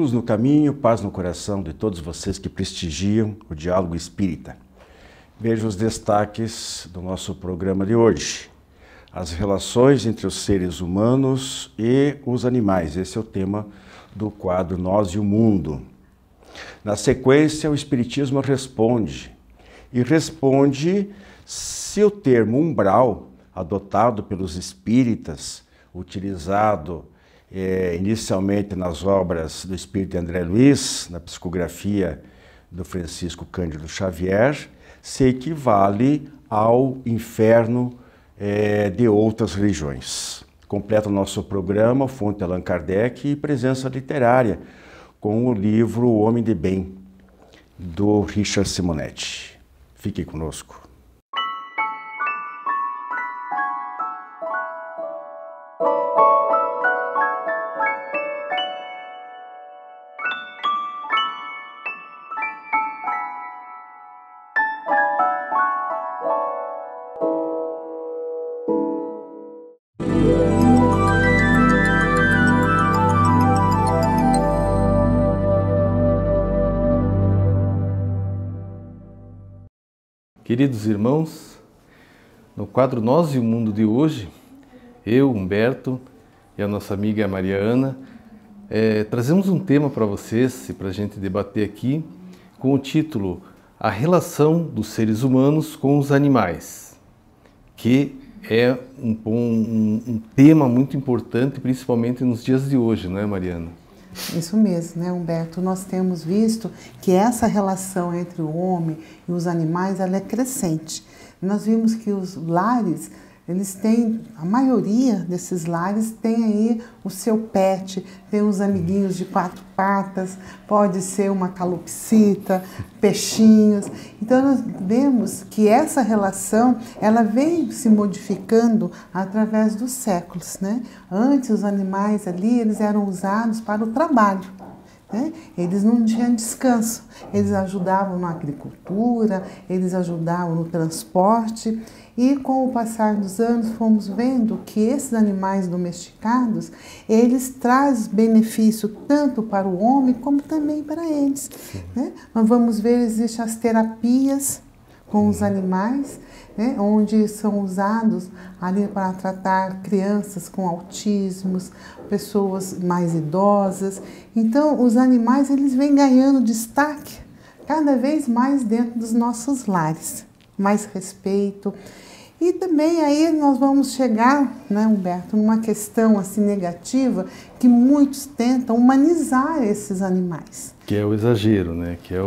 Luz no caminho, paz no coração de todos vocês que prestigiam o diálogo espírita. Veja os destaques do nosso programa de hoje. As relações entre os seres humanos e os animais. Esse é o tema do quadro Nós e o Mundo. Na sequência, o Espiritismo responde. E responde se o termo umbral, adotado pelos espíritas, utilizado inicialmente nas obras do espírito André Luiz, na psicografia do Francisco Cândido Xavier, se equivale ao inferno de outras religiões. Completa o nosso programa Fonte Allan Kardec e presença literária com o livro O Homem de Bem, do Richard Simonetti. Fique conosco. Queridos irmãos, no quadro Nós e o Mundo de hoje, eu, Humberto e a nossa amiga Maria Ana, trazemos um tema para vocês e para a gente debater aqui com o título A Relação dos Seres Humanos com os Animais, que é um tema muito importante, principalmente nos dias de hoje, não é, Mariana? Isso mesmo, né, Humberto? Nós temos visto que essa relação entre o homem e os animais, ela é crescente. Nós vimos que os lares, eles têm, a maioria desses lares tem aí o seu pet, tem os amiguinhos de quatro patas, pode ser uma calopsita, peixinhos. Então nós vemos que essa relação, ela vem se modificando através dos séculos, né? Antes os animais ali, eles eram usados para o trabalho, né? Eles não tinham descanso, eles ajudavam na agricultura, eles ajudavam no transporte. E com o passar dos anos fomos vendo que esses animais domesticados, eles trazem benefício tanto para o homem como também para eles, né? Nós vamos ver, existem as terapias com os animais, né? Onde são usados ali para tratar crianças com autismos, pessoas mais idosas. Então os animais, eles vêm ganhando destaque cada vez mais dentro dos nossos lares, mais respeito. E também aí nós vamos chegar, né, Humberto, numa questão assim negativa, que muitos tentam humanizar esses animais. Que é o exagero, né? Que é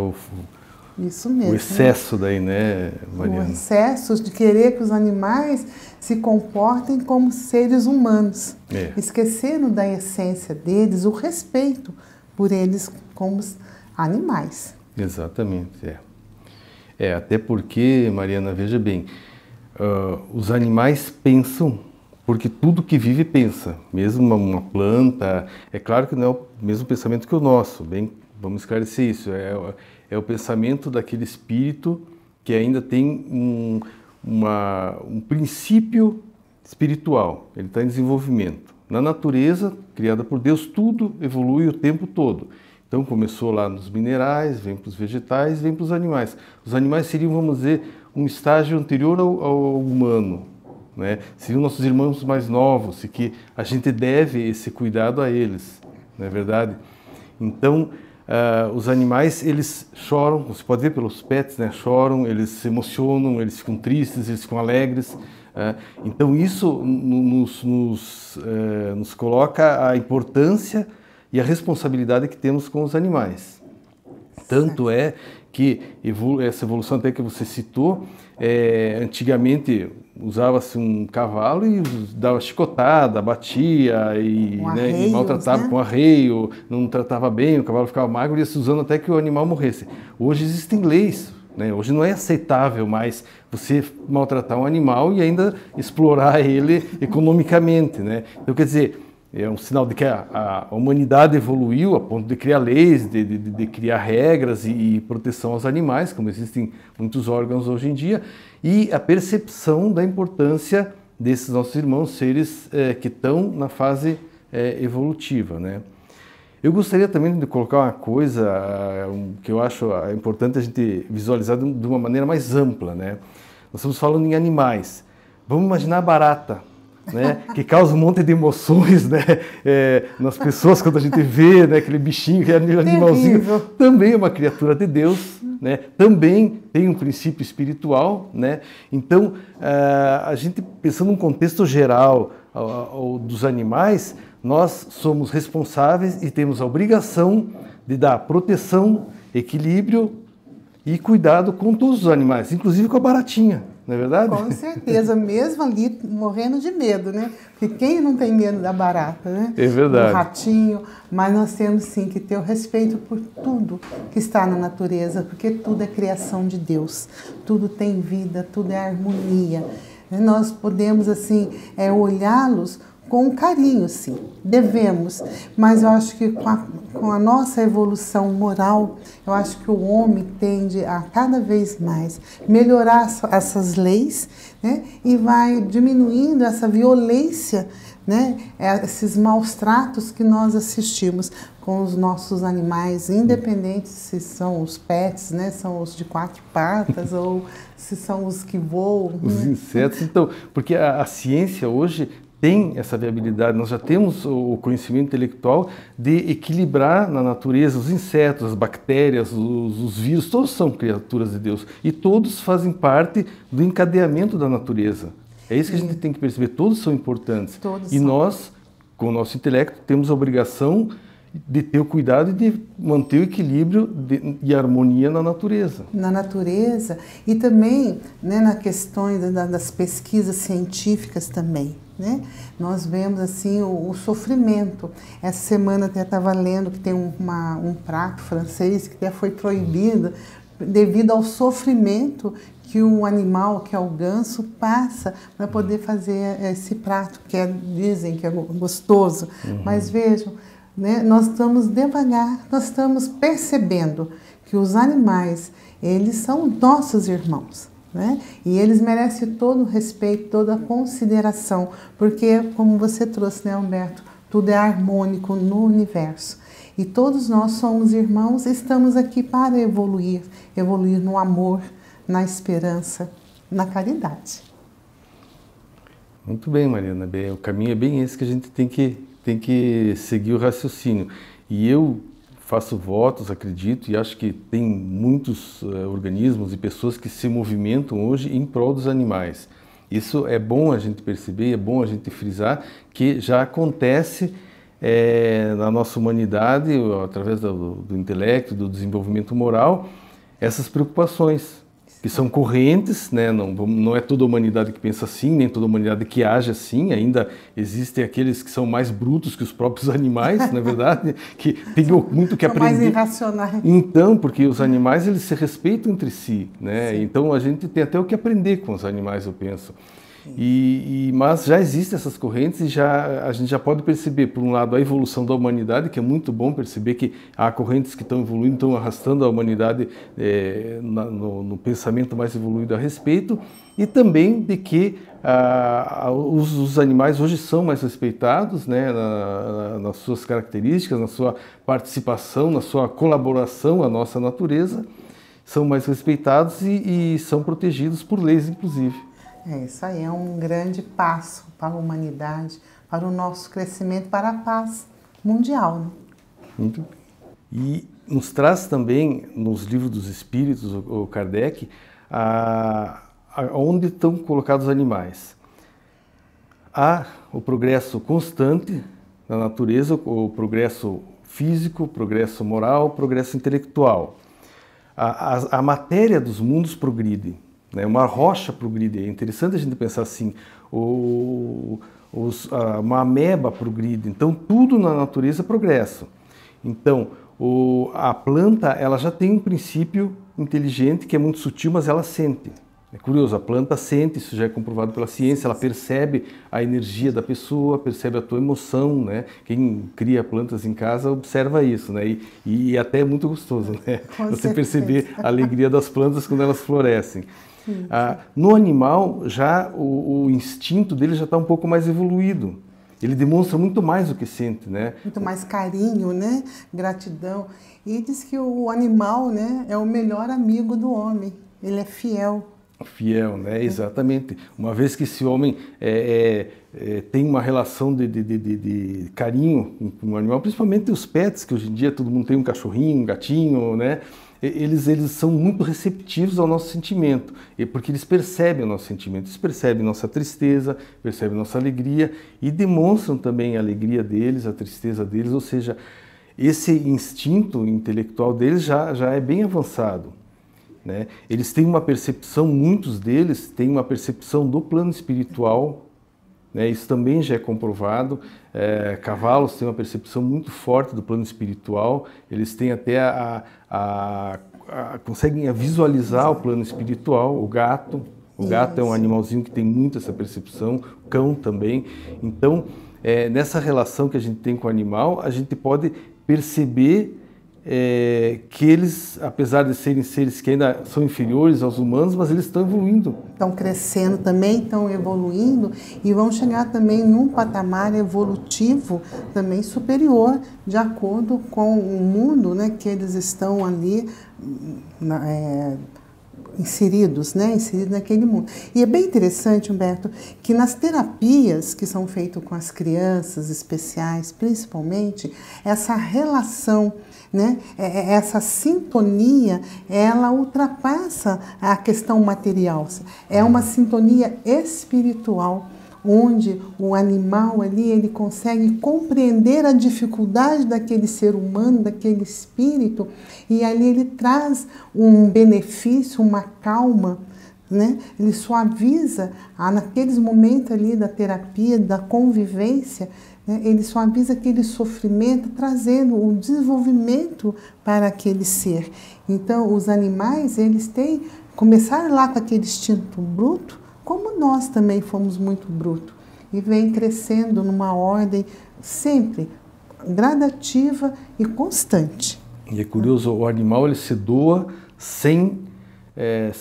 Isso mesmo, o excesso, né? Daí, né, Mariana? O excesso de querer que os animais se comportem como seres humanos, esquecendo da essência deles, o respeito por eles como animais. Exatamente, até porque, Mariana, veja bem, os animais pensam, porque tudo que vive pensa, mesmo uma planta. É claro que não é o mesmo pensamento que o nosso, bem, vamos esclarecer isso, é o pensamento daquele espírito que ainda tem um princípio espiritual, ele está em desenvolvimento. Na natureza, criada por Deus, tudo evolui o tempo todo. Então começou lá nos minerais, vem para os vegetais, vem para os animais. Os animais seriam, vamos dizer, um estágio anterior ao humano, né? Seriam nossos irmãos mais novos e que a gente deve esse cuidado a eles, não é verdade? Então, os animais, eles choram, você pode ver pelos pets, né? Choram, eles se emocionam, eles ficam tristes, eles ficam alegres. Então isso nos coloca a importância e a responsabilidade que temos com os animais. Tanto é que essa evolução até que você citou, antigamente usava-se um cavalo e dava chicotada, batia e maltratava, né? Com arreio, não tratava bem, o cavalo ficava magro e ia se usando até que o animal morresse. Hoje existem leis, né? Hoje não é aceitável mais você maltratar um animal e ainda explorar ele economicamente, né? Então, quer dizer, é um sinal de que a humanidade evoluiu a ponto de criar leis, de criar regras e proteção aos animais, como existem muitos órgãos hoje em dia, e a percepção da importância desses nossos irmãos, seres que estão na fase evolutiva, né? Eu gostaria também de colocar uma coisa que eu acho importante a gente visualizar de uma maneira mais ampla, né? Nós estamos falando em animais. Vamos imaginar a barata, né? Que causa um monte de emoções, né? Nas pessoas quando a gente vê, né? Aquele bichinho, aquele animalzinho. Terrível. Também é uma criatura de Deus, né? Também tem um princípio espiritual, né? Então, a gente pensando num contexto geral dos animais, nós somos responsáveis e temos a obrigação de dar proteção, equilíbrio e cuidado com todos os animais, inclusive com a baratinha, não é verdade? Com certeza, mesmo ali morrendo de medo, né? Porque quem não tem medo da barata, né? É verdade. Do ratinho, mas nós temos sim que ter o respeito por tudo que está na natureza, porque tudo é criação de Deus, tudo tem vida, tudo é harmonia. Nós podemos, assim, olhá-los com carinho, sim, devemos, mas eu acho que com a nossa evolução moral, eu acho que o homem tende a cada vez mais melhorar essas leis, né, e vai diminuindo essa violência, né, esses maus tratos que nós assistimos com os nossos animais, independente se são os pets, né, são os de 4 patas ou se são os que voam. Os insetos, então, porque a ciência hoje tem essa viabilidade, nós já temos o conhecimento intelectual de equilibrar na natureza os insetos, as bactérias, os vírus, todos são criaturas de Deus e todos fazem parte do encadeamento da natureza. É isso que a gente tem que perceber, todos são importantes. Todos e são. Nós, com o nosso intelecto, temos a obrigação de ter o cuidado e de manter o equilíbrio e a harmonia na natureza. Na natureza e também, né, na questões das pesquisas científicas também, né? Nós vemos assim o sofrimento. Essa semana até estava lendo que tem um prato francês que até foi proibido devido ao sofrimento que o animal, que é o ganso, passa para poder fazer esse prato, que dizem que é gostoso. Mas vejam, né, nós estamos devagar, nós estamos percebendo que os animais, eles são nossos irmãos, né? E eles merecem todo o respeito, toda a consideração, porque, como você trouxe, né, Humberto, tudo é harmônico no universo. E todos nós somos irmãos e estamos aqui para evoluir no amor, na esperança, na caridade. Muito bem, Mariana. O caminho é bem esse que a gente tem que seguir o raciocínio. E eu faço votos, acredito, e acho que tem muitos organismos e pessoas que se movimentam hoje em prol dos animais. Isso é bom a gente perceber, é bom a gente frisar que já acontece na nossa humanidade, através do intelecto, do desenvolvimento moral, essas preocupações que são correntes, né? Não é toda a humanidade que pensa assim, nem toda a humanidade que age assim, ainda existem aqueles que são mais brutos que os próprios animais, não é verdade? Que tem muito que aprender. Mais irracionais. Então, porque os animais eles se respeitam entre si, né? Sim. Então a gente tem até o que aprender com os animais, eu penso. Mas já existem essas correntes e a gente já pode perceber, por um lado, a evolução da humanidade, que é muito bom perceber que há correntes que estão evoluindo, estão arrastando a humanidade no pensamento mais evoluído a respeito, e também de que os animais hoje são mais respeitados, né, nas suas características, na sua participação, na sua colaboração à nossa natureza, são mais respeitados e são protegidos por leis, inclusive. Isso aí é um grande passo para a humanidade, para o nosso crescimento, para a paz mundial. Né? Muito bem. E nos traz também, nos livros dos Espíritos, o Kardec, onde estão colocados os animais. Há o progresso constante na natureza, o progresso físico, o progresso moral, o progresso intelectual. A matéria dos mundos progride. Uma rocha progride. É interessante a gente pensar assim, uma ameba progride. Então, tudo na natureza é progresso. Então, a planta ela já tem um princípio inteligente que é muito sutil, mas ela sente. É curioso, a planta sente, isso já é comprovado pela ciência, ela percebe a energia da pessoa, percebe a tua emoção, né? Quem cria plantas em casa observa isso, né? E até é muito gostoso, né? Você perceber a alegria das plantas quando elas florescem. No animal, já o instinto dele já está um pouco mais evoluído. ele demonstra muito mais do que sente, né? Muito mais carinho, né? Gratidão. E diz que o animal, né, é o melhor amigo do homem. Ele é fiel. Fiel, né? Exatamente. Uma vez que esse homem tem uma relação de carinho com o animal, principalmente os pets, que hoje em dia todo mundo tem um cachorrinho, um gatinho, né? Eles são muito receptivos ao nosso sentimento, porque eles percebem o nosso sentimento, eles percebem nossa tristeza, percebem nossa alegria e demonstram também a alegria deles, a tristeza deles, ou seja, esse instinto intelectual deles já é bem avançado, né? Eles têm uma percepção, muitos deles têm uma percepção do plano espiritual, né? Isso também já é comprovado. Cavalos têm uma percepção muito forte do plano espiritual, eles têm até conseguem visualizar o plano espiritual. O gato é um animalzinho que tem muito essa percepção, o cão também. Então, nessa relação que a gente tem com o animal, a gente pode perceber que eles, apesar de serem seres que ainda são inferiores aos humanos, mas eles estão evoluindo. Estão crescendo também, estão evoluindo e vão chegar também num patamar evolutivo também superior, de acordo com o mundo, né, que eles estão ali inseridos, né, inseridos naquele mundo. E é bem interessante, Humberto, que nas terapias que são feitas com as crianças especiais, principalmente, essa relação, né, essa sintonia, ela ultrapassa a questão material. É uma sintonia espiritual, onde o animal ali, ele consegue compreender a dificuldade daquele ser humano, daquele espírito, e ali ele traz um benefício, uma calma, né? Ele suaviza, naqueles momentos ali da terapia, da convivência, né? Ele suaviza aquele sofrimento, trazendo o desenvolvimento para aquele ser. Então, os animais, eles começaram lá com aquele instinto bruto, como nós também fomos muito brutos, e vem crescendo numa ordem sempre gradativa e constante. E é curioso, o animal ele se doa sem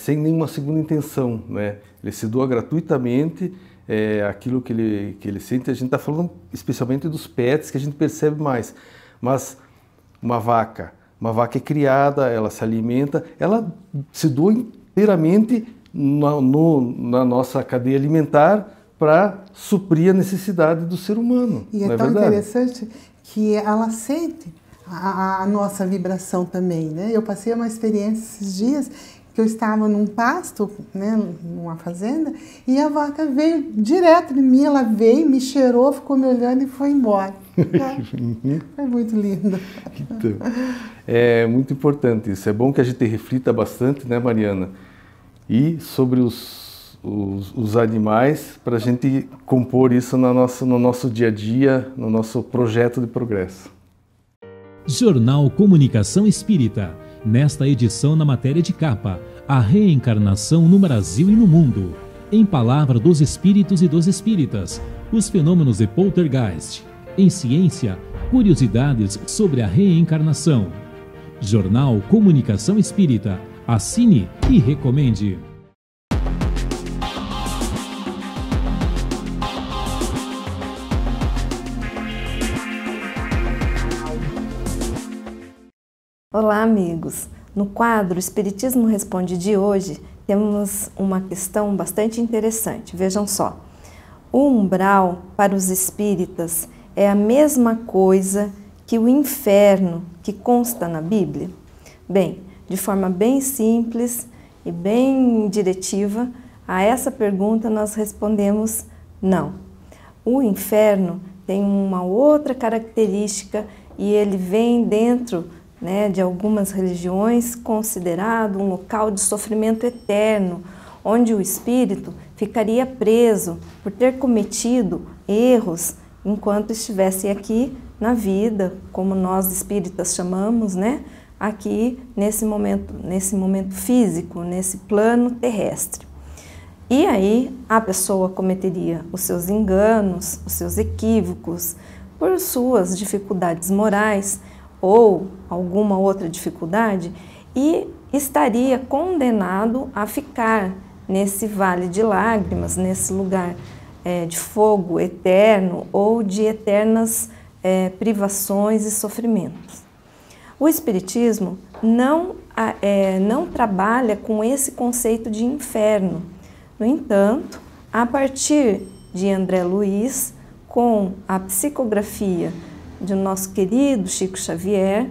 nenhuma segunda intenção, né? Ele se doa gratuitamente aquilo que ele sente. A gente está falando especialmente dos pets, que a gente percebe mais, mas uma vaca é criada, ela se alimenta, ela se doa inteiramente na nossa cadeia alimentar para suprir a necessidade do ser humano. E é tão interessante que ela sente a nossa vibração também, né? Eu passei uma experiência esses dias que eu estava num pasto, né, numa fazenda, e a vaca veio direto de mim, ela veio, me cheirou, ficou me olhando e foi embora. Foi muito lindo. Então, é muito importante isso. É bom que a gente reflita bastante, né, Mariana? E sobre os animais, para a gente compor isso no nosso dia a dia, no nosso projeto de progresso. Jornal Comunicação Espírita. Nesta edição, na matéria de capa, a reencarnação no Brasil e no mundo. Em Palavra dos Espíritos e dos Espíritas, os fenômenos de poltergeist. Em ciência, curiosidades sobre a reencarnação. Jornal Comunicação Espírita. Assine e recomende. Olá, amigos! No quadro Espiritismo Responde de hoje, temos uma questão bastante interessante. Vejam só, o umbral para os espíritas é a mesma coisa que o inferno que consta na Bíblia? Bem, de forma bem simples e bem diretiva, a essa pergunta nós respondemos não. O inferno tem uma outra característica e ele vem dentro, né, de algumas religiões, considerado um local de sofrimento eterno, onde o espírito ficaria preso por ter cometido erros enquanto estivesse aqui na vida, como nós espíritas chamamos, né, aqui nesse momento físico, nesse plano terrestre. E aí a pessoa cometeria os seus enganos, os seus equívocos, por suas dificuldades morais, ou alguma outra dificuldade, e estaria condenado a ficar nesse vale de lágrimas, nesse lugar de fogo eterno ou de eternas privações e sofrimentos. O Espiritismo não trabalha com esse conceito de inferno. No entanto, a partir de André Luiz, com a psicografia de nosso querido Chico Xavier,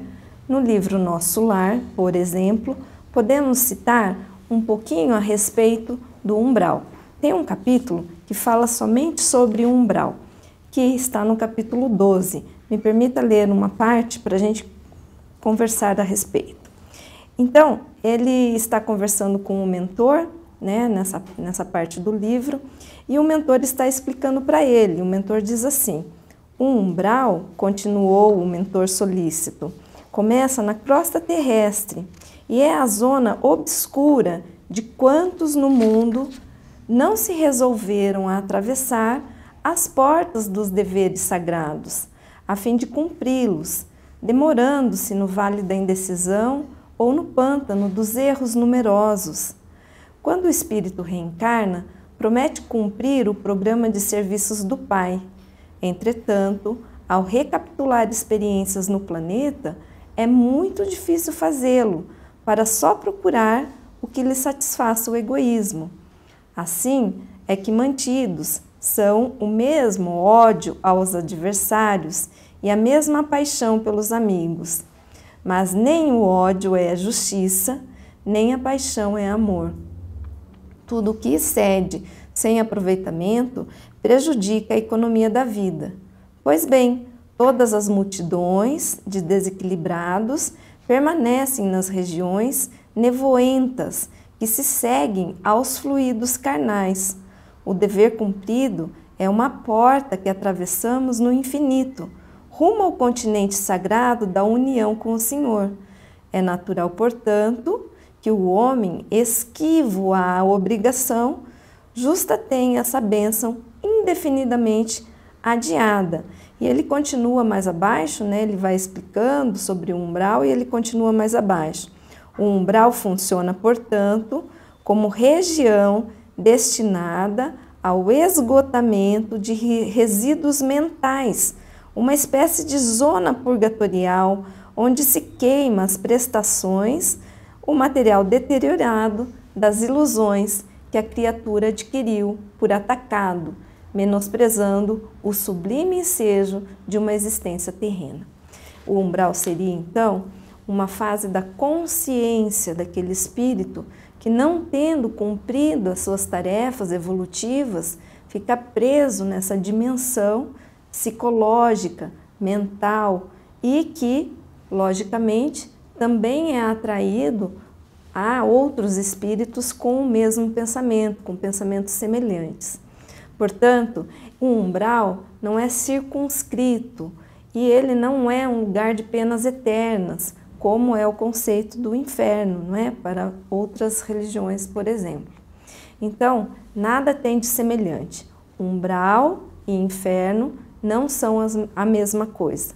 no livro Nosso Lar, por exemplo, podemos citar um pouquinho a respeito do umbral. Tem um capítulo que fala somente sobre o umbral, que está no capítulo 12. Me permita ler uma parte para a gente conversar a respeito. Então, ele está conversando com o mentor, né, nessa parte do livro, e o mentor está explicando para ele. O mentor diz assim: o umbral, continuou o mentor solícito, começa na crosta terrestre e é a zona obscura de quantos no mundo não se resolveram a atravessar as portas dos deveres sagrados, a fim de cumpri-los, demorando-se no vale da indecisão ou no pântano dos erros numerosos. Quando o espírito reencarna, promete cumprir o programa de serviços do Pai. Entretanto, ao recapitular experiências no planeta, é muito difícil fazê-lo, para só procurar o que lhe satisfaça o egoísmo. Assim é que mantidos são o mesmo ódio aos adversários e a mesma paixão pelos amigos. Mas nem o ódio é justiça, nem a paixão é amor. Tudo o que excede sem aproveitamento prejudica a economia da vida. Pois bem, todas as multidões de desequilibrados permanecem nas regiões nevoentas que se seguem aos fluidos carnais. O dever cumprido é uma porta que atravessamos no infinito, rumo ao continente sagrado da união com o Senhor. É natural, portanto, que o homem, esquivo à obrigação, justa tenha essa bênção indefinidamente adiada. E ele continua mais abaixo, né? Ele vai explicando sobre o umbral e ele continua mais abaixo. O umbral funciona, portanto, como região destinada ao esgotamento de resíduos mentais, uma espécie de zona purgatorial onde se queima as prestações, o material deteriorado das ilusões que a criatura adquiriu por atacado, menosprezando o sublime ensejo de uma existência terrena. O umbral seria, então, uma fase da consciência daquele espírito que, não tendo cumprido as suas tarefas evolutivas, fica preso nessa dimensão psicológica, mental e que, logicamente, também é atraído a outros espíritos com o mesmo pensamento, com pensamentos semelhantes. Portanto, o umbral não é circunscrito e ele não é um lugar de penas eternas, como é o conceito do inferno, não é? Para outras religiões, por exemplo. Então, nada tem de semelhante. Umbral e inferno não são a mesma coisa.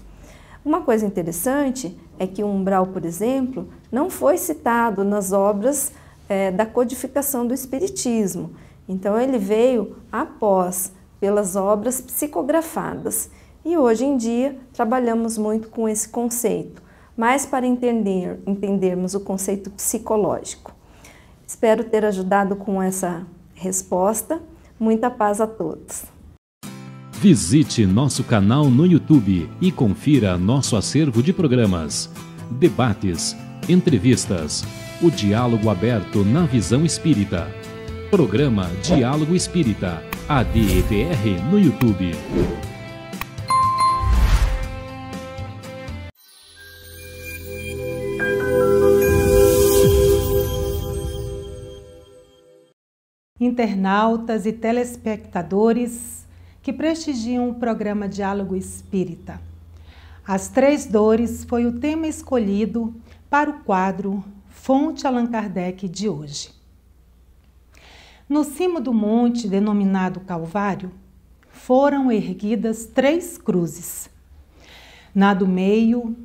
Uma coisa interessante é que o umbral, por exemplo, não foi citado nas obras da codificação do Espiritismo. Então, ele veio após, pelas obras psicografadas. E hoje em dia, trabalhamos muito com esse conceito, mas para entendermos o conceito psicológico. Espero ter ajudado com essa resposta. Muita paz a todos. Visite nosso canal no YouTube e confira nosso acervo de programas, debates, entrevistas, o diálogo aberto na visão espírita. Programa Diálogo Espírita, ADEPR no YouTube. Internautas e telespectadores que prestigiam o programa Diálogo Espírita. As Três Dores foi o tema escolhido para o quadro Fonte Allan Kardec de hoje. No cimo do monte denominado Calvário, foram erguidas 3 cruzes. Na do meio,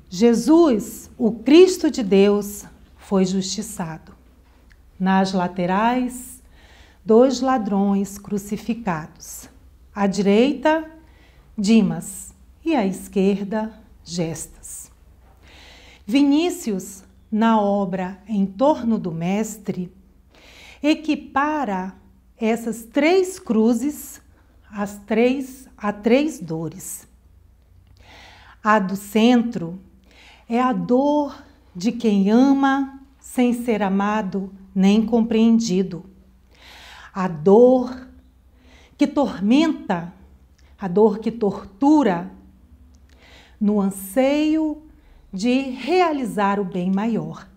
Jesus, o Cristo de Deus, foi justiçado. Nas laterais, 2 ladrões crucificados. À direita, Dimas, e à esquerda, Gestas. Vinícius, na obra Em Torno do Mestre, equipara essas 3 cruzes a 3 dores. A do centro é a dor de quem ama sem ser amado nem compreendido. A dor que tormenta, a dor que tortura, no anseio de realizar o bem maior.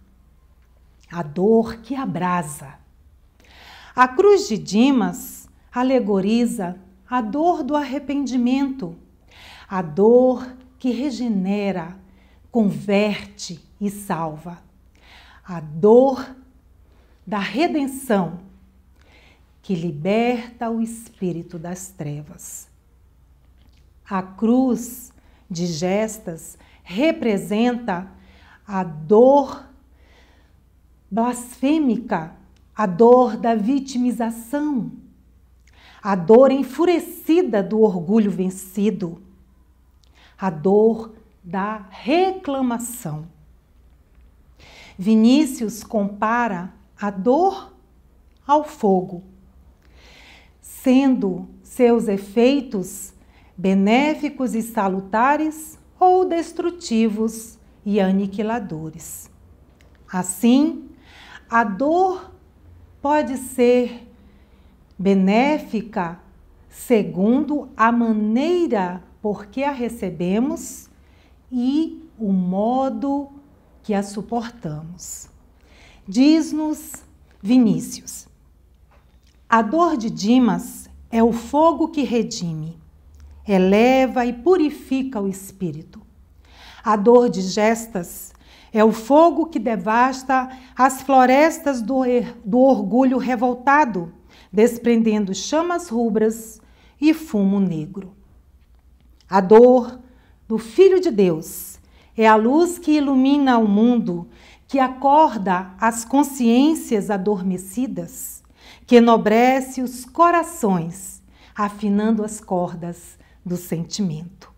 A dor que abrasa. A cruz de Dimas alegoriza a dor do arrependimento, a dor que regenera, converte e salva. A dor da redenção, que liberta o espírito das trevas. A cruz de Gestas representa a dor blasfêmica, a dor da vitimização, a dor enfurecida do orgulho vencido, a dor da reclamação. Vinícius compara a dor ao fogo, sendo seus efeitos benéficos e salutares ou destrutivos e aniquiladores. Assim, a dor pode ser benéfica segundo a maneira por que a recebemos e o modo que a suportamos. Diz-nos Vinícius: a dor de Dimas é o fogo que redime, eleva e purifica o espírito. A dor de Gestas é o fogo que devasta as florestas do orgulho revoltado, desprendendo chamas rubras e fumo negro. A dor do Filho de Deus é a luz que ilumina o mundo, que acorda as consciências adormecidas, que enobrece os corações, afinando as cordas do sentimento.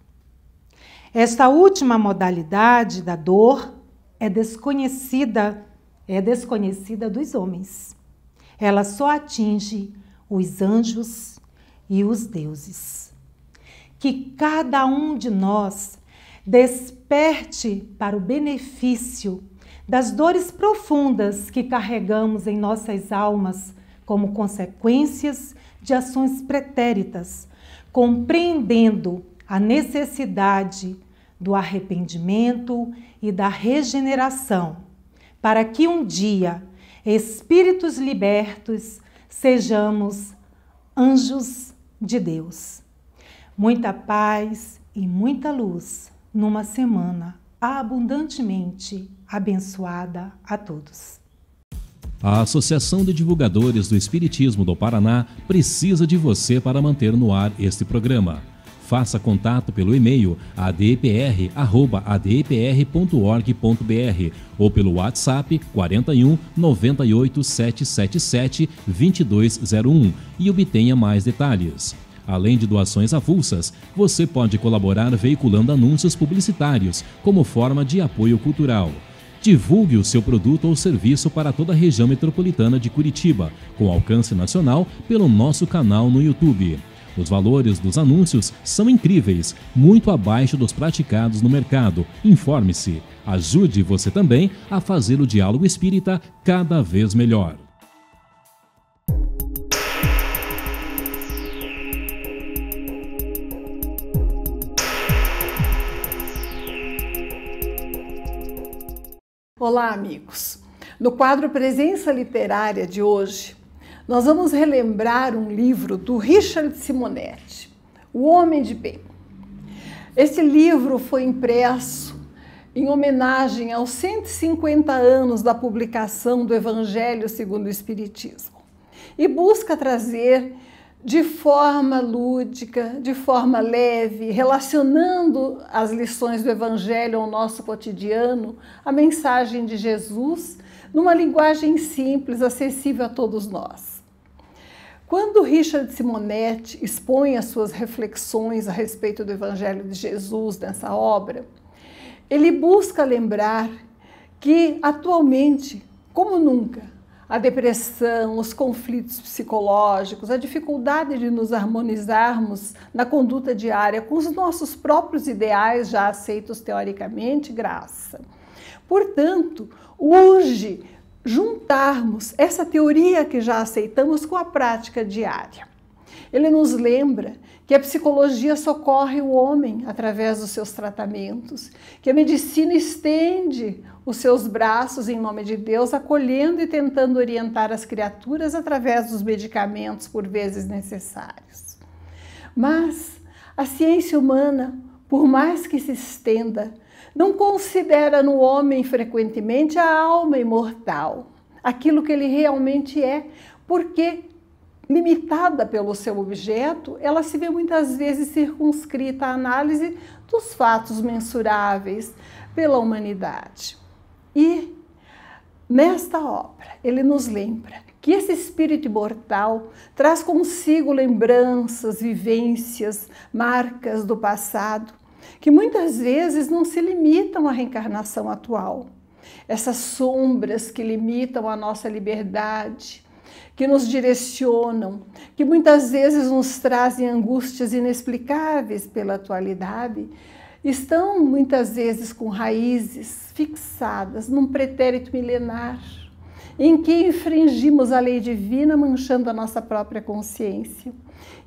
Esta última modalidade da dor é desconhecida dos homens. Ela só atinge os anjos e os deuses. Que cada um de nós desperte para o benefício das dores profundas que carregamos em nossas almas como consequências de ações pretéritas, compreendendo a necessidade do arrependimento e da regeneração, para que um dia, espíritos libertos, sejamos anjos de Deus. Muita paz e muita luz numa semana abundantemente abençoada a todos. A Associação de Divulgadores do Espiritismo do Paraná precisa de você para manter no ar este programa. Faça contato pelo e-mail adpr@adpr.org.br ou pelo WhatsApp 41 98 777 2201 e obtenha mais detalhes. Além de doações avulsas, você pode colaborar veiculando anúncios publicitários como forma de apoio cultural. Divulgue o seu produto ou serviço para toda a região metropolitana de Curitiba, com alcance nacional pelo nosso canal no YouTube. Os valores dos anúncios são incríveis, muito abaixo dos praticados no mercado. Informe-se. Ajude você também a fazer o diálogo espírita cada vez melhor. Olá, amigos! No quadro Presença Literária de hoje, nós vamos relembrar um livro do Richard Simonetti, O Homem de Bem. Esse livro foi impresso em homenagem aos 150 anos da publicação do Evangelho segundo o Espiritismo e busca trazer de forma lúdica, de forma leve, relacionando as lições do Evangelho ao nosso cotidiano, a mensagem de Jesus, numa linguagem simples, acessível a todos nós. Quando Richard Simonetti expõe as suas reflexões a respeito do Evangelho de Jesus nessa obra, ele busca lembrar que atualmente, como nunca, a depressão, os conflitos psicológicos, a dificuldade de nos harmonizarmos na conduta diária com os nossos próprios ideais já aceitos teoricamente, graça. Portanto, urge juntarmos essa teoria que já aceitamos com a prática diária. Ele nos lembra que a psicologia socorre o homem através dos seus tratamentos, que a medicina estende os seus braços em nome de Deus, acolhendo e tentando orientar as criaturas através dos medicamentos por vezes necessários. Mas a ciência humana, por mais que se estenda, não considera no homem frequentemente a alma imortal, aquilo que ele realmente é, porque, limitada pelo seu objeto, ela se vê muitas vezes circunscrita à análise dos fatos mensuráveis pela humanidade. E, nesta obra, ele nos lembra que esse espírito imortal traz consigo lembranças, vivências, marcas do passado, que muitas vezes não se limitam à reencarnação atual. Essas sombras que limitam a nossa liberdade, que nos direcionam, que muitas vezes nos trazem angústias inexplicáveis pela atualidade, estão muitas vezes com raízes fixadas num pretérito milenar, em que infringimos a lei divina, manchando a nossa própria consciência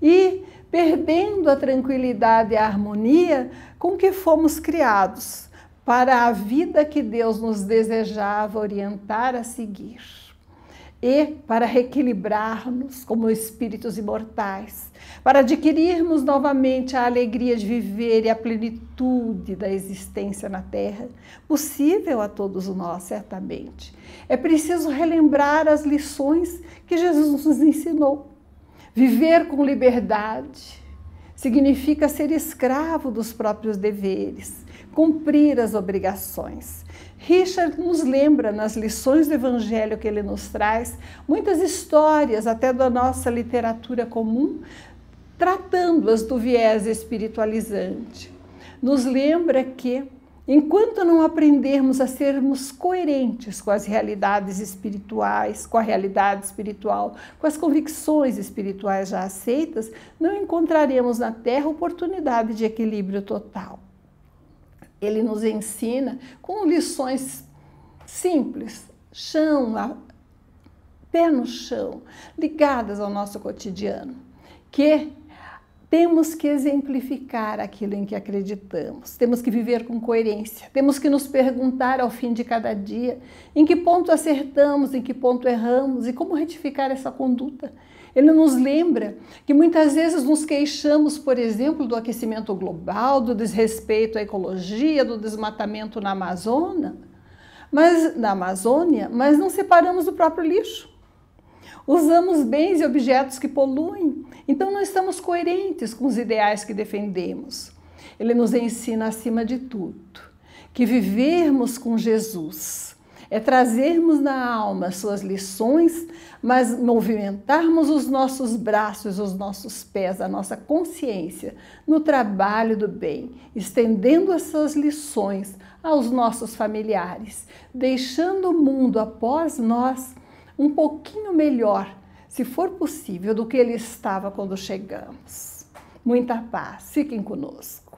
e perdendo a tranquilidade e a harmonia com que fomos criados para a vida que Deus nos desejava orientar a seguir. E para reequilibrar-nos como espíritos imortais, para adquirirmos novamente a alegria de viver e a plenitude da existência na Terra, possível a todos nós, certamente. É preciso relembrar as lições que Jesus nos ensinou. Viver com liberdade significa ser escravo dos próprios deveres, cumprir as obrigações. Richard nos lembra, nas lições do Evangelho que ele nos traz, muitas histórias, até da nossa literatura comum, tratando-as do viés espiritualizante. Nos lembra que, enquanto não aprendermos a sermos coerentes com as realidades espirituais, com a realidade espiritual, com as convicções espirituais já aceitas, não encontraremos na Terra oportunidade de equilíbrio total. Ele nos ensina com lições simples, pé no chão, ligadas ao nosso cotidiano, que temos que exemplificar aquilo em que acreditamos, temos que viver com coerência, temos que nos perguntar ao fim de cada dia em que ponto acertamos, em que ponto erramos e como retificar essa conduta. Ele nos lembra que muitas vezes nos queixamos, por exemplo, do aquecimento global, do desrespeito à ecologia, do desmatamento na Amazônia, mas não separamos o próprio lixo. Usamos bens e objetos que poluem, então não estamos coerentes com os ideais que defendemos. Ele nos ensina, acima de tudo, que vivermos com Jesus é trazermos na alma suas lições, mas movimentarmos os nossos braços, os nossos pés, a nossa consciência no trabalho do bem, estendendo essas lições aos nossos familiares, deixando o mundo após nós um pouquinho melhor, se for possível, do que ele estava quando chegamos. Muita paz, fiquem conosco.